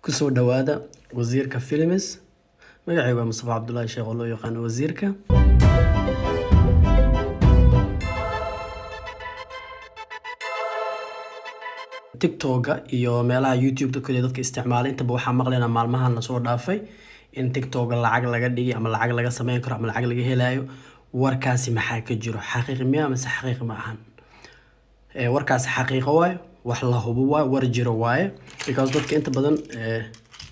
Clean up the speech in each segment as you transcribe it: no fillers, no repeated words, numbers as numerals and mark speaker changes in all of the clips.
Speaker 1: kusoo dhawaada wasiirka films. Magacaygu waa Mustafa Cabdullaahi Sheekh oo loo yaqaano wasiirka. TikTok iyo meelaha YouTube kale dadka isticmaala intaba waxaa maqlaynaa maalmahan la soo dhaafay in TikTok lacag laga dhigi ama lacag laga sameyn karo ama lacag laga helayo. Warkaasi maxaa ka jiro? Xaqiiqi miya ama xaqiiqi ma ahan? Warkaasi xaqiiqo waaye, wax la hubo waaye, war jiro waaye, because dadka inta badan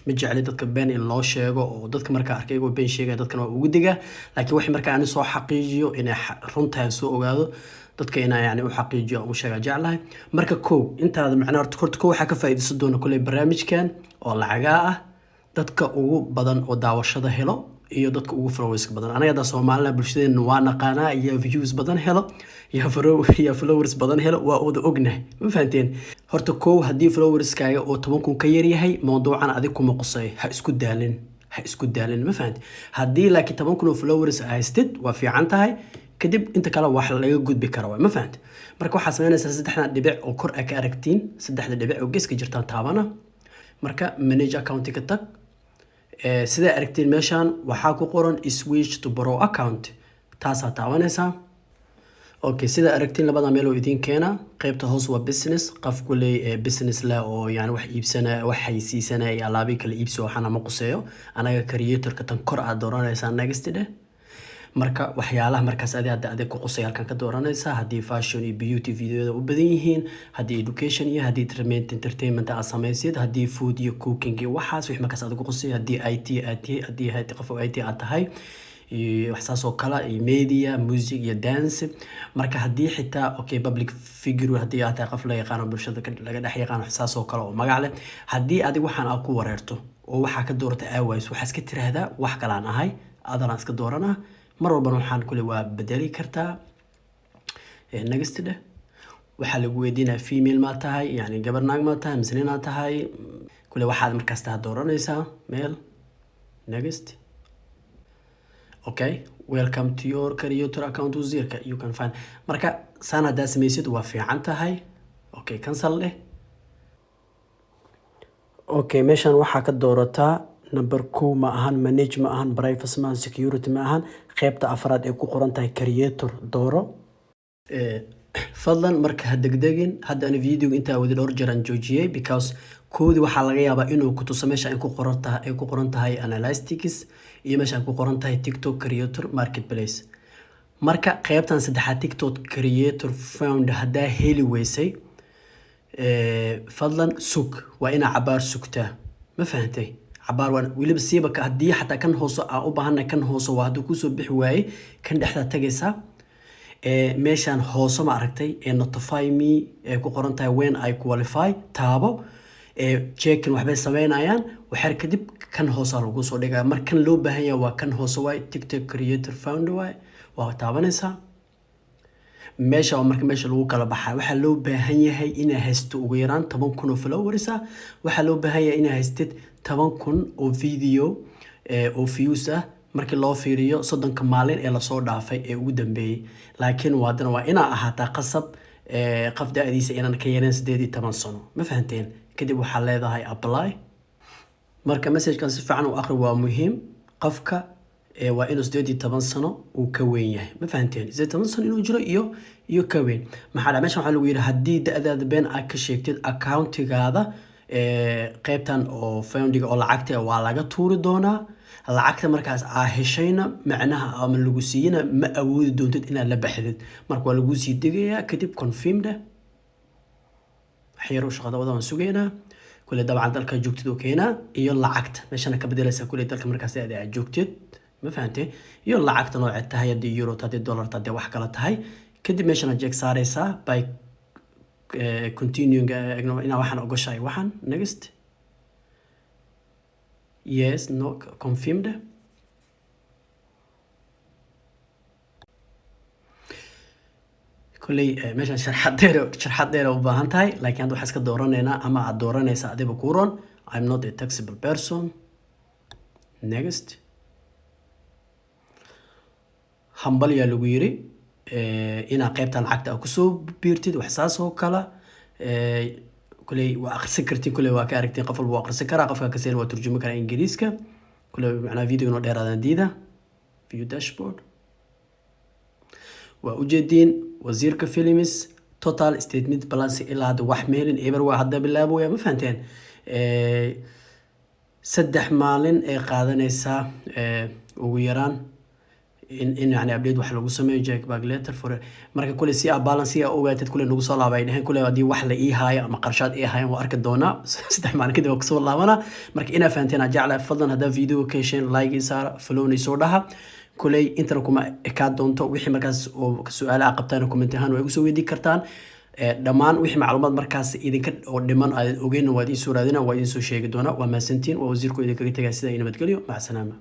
Speaker 1: ma jecli dadka been in loo sheego oo dadka marka arkay oo been sheegay dadkana waa ugu diga, laakiin wixii marka aan soo xaqiijiyo in runta soo ogaado dadka ina yani u xaqiijiyo oo sheega jeclahay. Marka intaada macna horta waxa ka faa'iideysan doona kulay barnaamijkan oo lacaga ah dadka ugu badan oo daawashada helo iyo dadka ugu followers badan. Anaga da Soomaaliya bulshadeena waa naqaana iyo views badan helo iyo followers badan helo waa wada ognahay. Ma fahanteen? Horta haddii followers kaaga oo 10,000 ka yar yahay mawduucan adig kuma qosay ha isku daalin ma fahanteen? Haddii laakiin 10,000 followers haystid waa fiican tahay kadib inta kale wax laga gudbi karo ma fahanteen? Marka waxaa sameynaysaa saddexda dhibic oo kor ka aragtiin, saddexda dhibic oo geeska jirtaan taabana. Marka manage account ka tag. Sida aragtiin meeshan waxaa ku qoran switch to borrow account. Taasaa taabanaysaa. Okay, sida aragtiin labada meel oo idin keena qaybta hoos waa business, qof kulay business la oo yani wax iibsana wax haysiisana iyo alaabi kala iibso waxana ma quseeyo. Anaga creator ka tan kor aad dooranaysaa next day. Marka waxyaalaha markaas aad ku qusay halkan ka dooranaysaa haddii fashion iyo beauty videoda u badan yihiin, haddii education iyo haddii entertainment aad samaysid, haddii food iyo cooking iyo waxaas wix markaas aad ku qusay, haddii IT qof IT aad tahay iyo waxsaas oo kala iyo media music iyo dance. Marka haddii xitaa okay public figure haddii aad tahay qof la yaqaan bulshada laga dhex yaqaan waxsaas oo kala oo magac leh, haddii adig waxaan aad ku wareerto oo waxa ka doorata aways waxa iska tiraahdaa wax kale aan ahay adan iska doorana mar walba waxaan kulay waa bedeli kartaa. Next day waxa lagu weydiinaa female ma tahay yani gabar naag ma tahay mise nin tahay kulay waxaad markaas taa dooranaysaa male. Next. Okay, welcome to your creator account wasiirka. You can find marka sana hada samaysid waa fiican tahay. Okay, cancel leh. Okay, meeshan waxaa ka doorataa number 2 ma ahan, manage ma ahan, privacy ma ahan, security ma ahan, qaybta afraad ee ku qoran tahay creator dooro. Fadlan marka ha degdegin hadda aan video inta wadi dhowr jeer aan joojiyay because koodi waxaa laga yaabaa inuu ku tuso meesha ay ku qoran tahay analytics iyo meesha ay ku qoran tahay TikTok creator marketplace. Marka qaybtan saddexaad TikTok creator found haddaa heli weysay fadlan sug waa ina cabaar sugtaa. Ma fahantay? cabaar waan waliba siiba haddii xataa kan hoose aan u baahanay kan hoose waa hadduu kusoo bixi waaye kan dhexda tagaysaa. Meeshan hoose ma aragtay notify me ku qoran tahay when I qualify taabo check-in waxbay sameynayaan waxaar kadib kan hoose lagu soo dhigaa. Markan loo baahan yahay waa kan hoose waay TikTok creator founder waay waa taabanaysaa. meesha marka meesha lagu kala baxay waxa loo baahan yahay inay haysto ugu yaraan 10,000 followers. Waxa loo baahan yahay inay haystid 10,000 oo video oo views ah markii loo fiiriyo 30 maalin ee la soo dhaafay ee ugu dambeeyay. Laakiin waadana waa ina ahaataa qasab qof daadiisa inaan ka yareen 18 sano. Ma fahanteen? Kadib waxa leedahay apply. Marka message-kan si fiican u akhri waa muhiim. Qofka waa inuu 18 sano uu ka weyn yahay. Ma fahanteen? 18 sano inuu jiro iyo ka weyn. Maxaa meesha waxa lagu yiraahdaa haddii da'daada been aad ka sheegtid accountigaada qaybtan oo foundiga oo lacagta waa laga tuuri doonaa. Lacagta markaas aa heshayna macnaha ama lagu siiyina ma awoodi doontid inaad la baxdid. Marka waa lagu sii digayaa kadib confirm da xiro shaqada wadaan sugeynaa kulli dabcan dalka joogtid oo keenaa iyo lacagta meeshana ka bedelaysa kulli dalka markaas aad joogtid. Ma fahantay? iyo lacagta nooca tahay haddii euro haddii dollar haddii wax kala tahay kadib meeshana jeeg saaraysaa by continuing ina waxaan ogoshahay waxaan next. Yes, no, confirmed. kulli meeshan sharxad dheer u baahan tahay laakiin hadda waxa iska dooraneynaa ama aad dooranaysaa adiba ku ron I'm not a taxable person. Next. hambal yaa lagu yiri ina qaybtan lacagta ku soo biirtid wax saas oo kala كلي وأقصي كرتين كلي وأكاركتين قفل وأقصي كرا قفل كسين وترجمة كرا إنجليزكا كلي معنا فيديو نور دير هذا جديدة فيو داشبورد وأجدين وزير كفيلمس توتال ستيتمنت بالانس إلا هذا وحميل إبر واحد بالله أبويا ما فهمتين سدح مالين قادنيسا ويران in يعني update wax lagu sameeyo jack bag later for marka kule si balance si ogaatid kule nagu soo laabay dhahan kule hadii wax la ii haayo ama qarshaad ii haayo waa arki doonaa saddex maalin kadib oo soo laabana marka ina fahanteen jeclaa fadlan hada video ka sheen like saar follow ni soo dhaha kule inta kuma ka doonto wixii markaas oo su'aalaha qabtaan comment ahaan way ugu soo weydii kartaan dhamaan wixii macluumaad markaas idinka oo dhiman aad ogeyn waa idin soo raadina waa idin soo sheegi doona waa maasantiin waa wasiirku idinkaga tagay sida ay nabadgeliyo mac salaama